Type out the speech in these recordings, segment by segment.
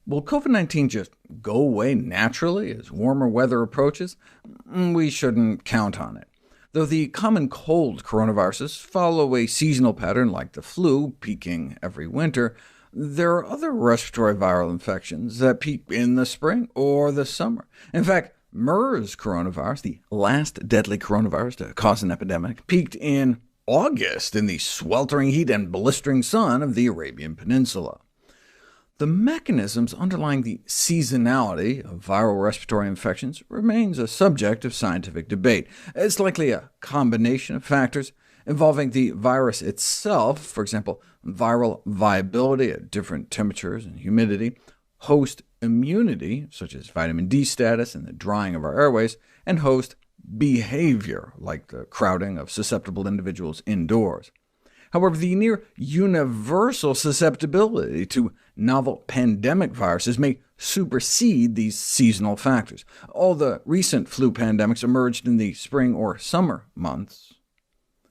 Will COVID-19 just go away naturally as warmer weather approaches? We shouldn't count on it. Though the common cold coronaviruses follow a seasonal pattern like the flu, peaking every winter, there are other respiratory viral infections that peak in the spring or the summer. In fact, MERS coronavirus, the last deadly coronavirus to cause an epidemic, peaked in August in the sweltering heat and blistering sun of the Arabian Peninsula. The mechanisms underlying the seasonality of viral respiratory infections remains a subject of scientific debate. It's likely a combination of factors involving the virus itself, for example, viral viability at different temperatures and humidity, host immunity, such as vitamin D status and the drying of our airways, and host behavior, like the crowding of susceptible individuals indoors. However, the near universal susceptibility to novel pandemic viruses may supersede these seasonal factors. All the recent flu pandemics emerged in the spring or summer months,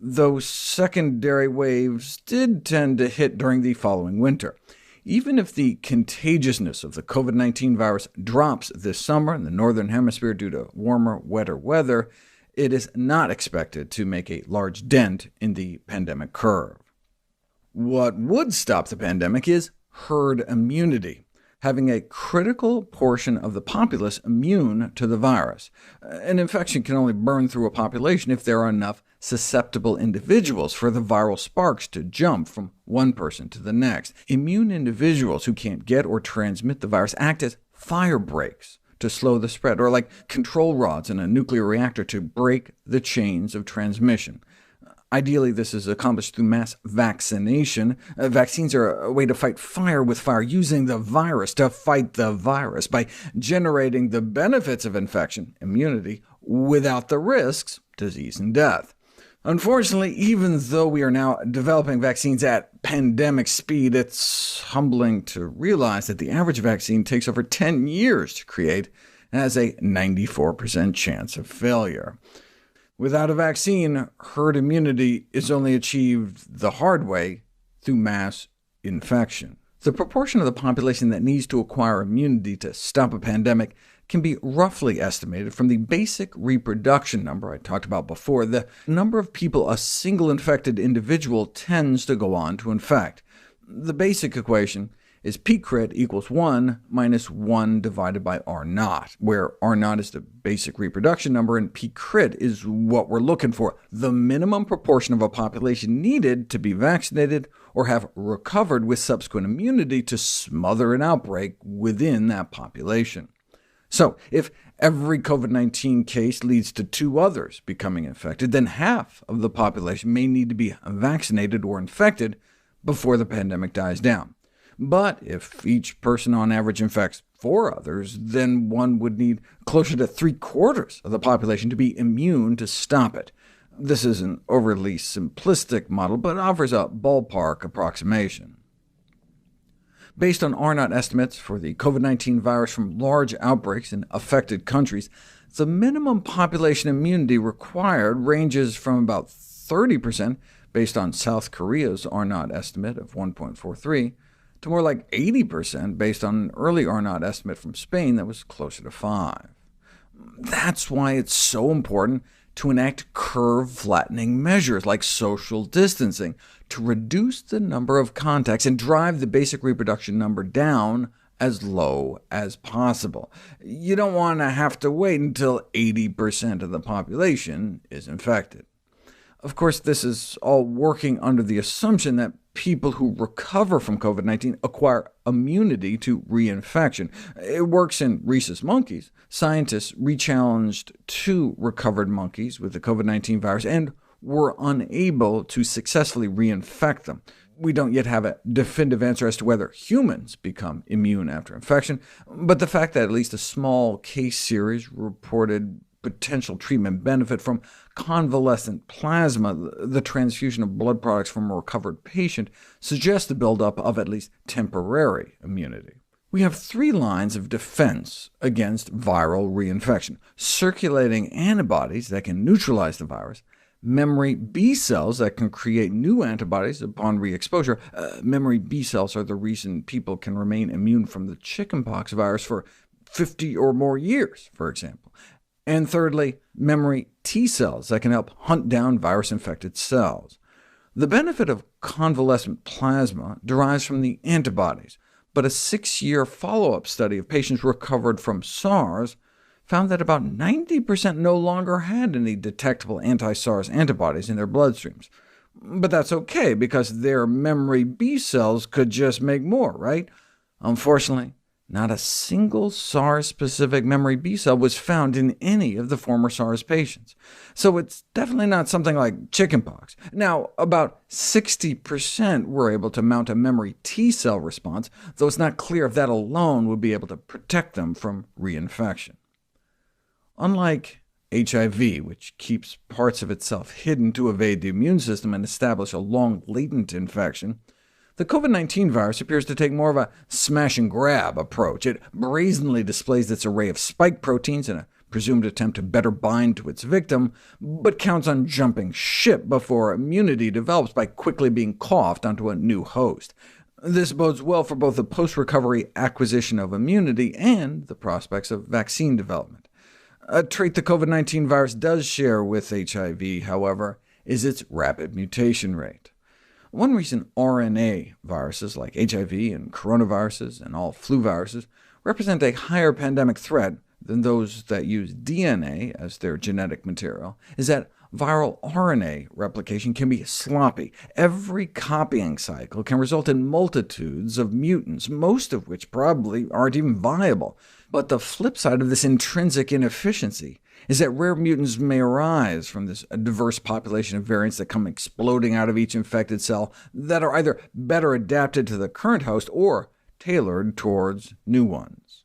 though secondary waves did tend to hit during the following winter. Even if the contagiousness of the COVID-19 virus drops this summer in the Northern Hemisphere due to warmer, wetter weather, it is not expected to make a large dent in the pandemic curve. What would stop the pandemic is herd immunity, having a critical portion of the populace immune to the virus. An infection can only burn through a population if there are enough susceptible individuals for the viral sparks to jump from one person to the next. Immune individuals who can't get or transmit the virus act as fire breaks to slow the spread, or like control rods in a nuclear reactor to break the chains of transmission. Ideally, this is accomplished through mass vaccination. Vaccines are a way to fight fire with fire, using the virus to fight the virus by generating the benefits of infection, immunity, without the risks, disease and death. Unfortunately, even though we are now developing vaccines at pandemic speed, it's humbling to realize that the average vaccine takes over 10 years to create and has a 94% chance of failure. Without a vaccine, herd immunity is only achieved the hard way, through mass infection. The proportion of the population that needs to acquire immunity to stop a pandemic can be roughly estimated from the basic reproduction number I talked about before, the number of people a single infected individual tends to go on to infect. The basic equation is p-crit equals 1 minus 1 divided by r0, where r0 is the basic reproduction number, and p-crit is what we're looking for, the minimum proportion of a population needed to be vaccinated or have recovered with subsequent immunity to smother an outbreak within that population. So if every COVID-19 case leads to 2 others becoming infected, then half of the population may need to be vaccinated or infected before the pandemic dies down. But if each person on average infects 4 others, then one would need closer to 3/4 of the population to be immune to stop it. This is an overly simplistic model, but offers a ballpark approximation. Based on r0 estimates for the COVID-19 virus from large outbreaks in affected countries, the minimum population immunity required ranges from about 30%, based on South Korea's r0 estimate of 1.43, to more like 80% based on an early r0 estimate from Spain that was closer to 5. That's why it's so important to enact curve-flattening measures like social distancing to reduce the number of contacts and drive the basic reproduction number down as low as possible. You don't want to have to wait until 80% of the population is infected. Of course, this is all working under the assumption that people who recover from COVID-19 acquire immunity to reinfection. It works in rhesus monkeys. Scientists rechallenged 2 recovered monkeys with the COVID-19 virus and were unable to successfully reinfect them. We don't yet have a definitive answer as to whether humans become immune after infection, but the fact that at least a small case series reported potential treatment benefit from convalescent plasma, the transfusion of blood products from a recovered patient, suggests the buildup of at least temporary immunity. We have three lines of defense against viral reinfection: circulating antibodies that can neutralize the virus, memory B cells that can create new antibodies upon re-exposure. Memory B cells are the reason people can remain immune from the chickenpox virus for 50 or more years, for example. And thirdly, memory T cells that can help hunt down virus-infected cells. The benefit of convalescent plasma derives from the antibodies, but a 6-year follow-up study of patients recovered from SARS found that about 90% no longer had any detectable anti-SARS antibodies in their bloodstreams. But that's OK, because their memory B cells could just make more, right? Unfortunately, not a single SARS-specific memory B cell was found in any of the former SARS patients. So it's definitely not something like chickenpox. Now, about 60% were able to mount a memory T cell response, though it's not clear if that alone would be able to protect them from reinfection. Unlike HIV, which keeps parts of itself hidden to evade the immune system and establish a long latent infection, the COVID-19 virus appears to take more of a smash-and-grab approach. It brazenly displays its array of spike proteins in a presumed attempt to better bind to its victim, but counts on jumping ship before immunity develops by quickly being coughed onto a new host. This bodes well for both the post-recovery acquisition of immunity and the prospects of vaccine development. A trait the COVID-19 virus does share with HIV, however, is its rapid mutation rate. One reason RNA viruses like HIV and coronaviruses and all flu viruses represent a higher pandemic threat than those that use DNA as their genetic material is that viral RNA replication can be sloppy. Every copying cycle can result in multitudes of mutants, most of which probably aren't even viable. But the flip side of this intrinsic inefficiency is that rare mutants may arise from this diverse population of variants that come exploding out of each infected cell that are either better adapted to the current host or tailored towards new ones.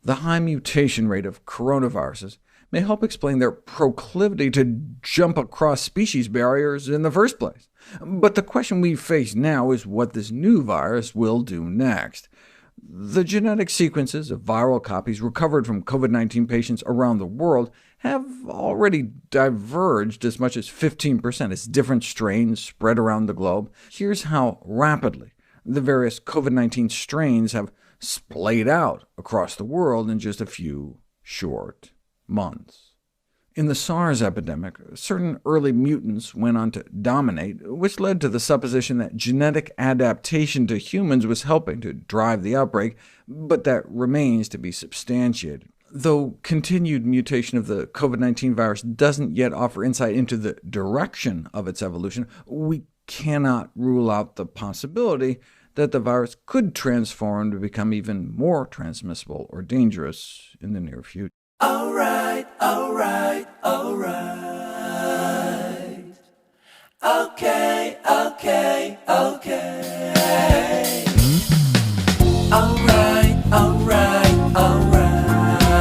The high mutation rate of coronaviruses may help explain their proclivity to jump across species barriers in the first place. But the question we face now is what this new virus will do next. The genetic sequences of viral copies recovered from COVID-19 patients around the world have already diverged as much as 15% as different strains spread around the globe. Here's how rapidly the various COVID-19 strains have splayed out across the world in just a few short months. In the SARS epidemic, certain early mutants went on to dominate, which led to the supposition that genetic adaptation to humans was helping to drive the outbreak, but that remains to be substantiated. Though continued mutation of the COVID-19 virus doesn't yet offer insight into the direction of its evolution, we cannot rule out the possibility that the virus could transform to become even more transmissible or dangerous in the near future. All right. Okay.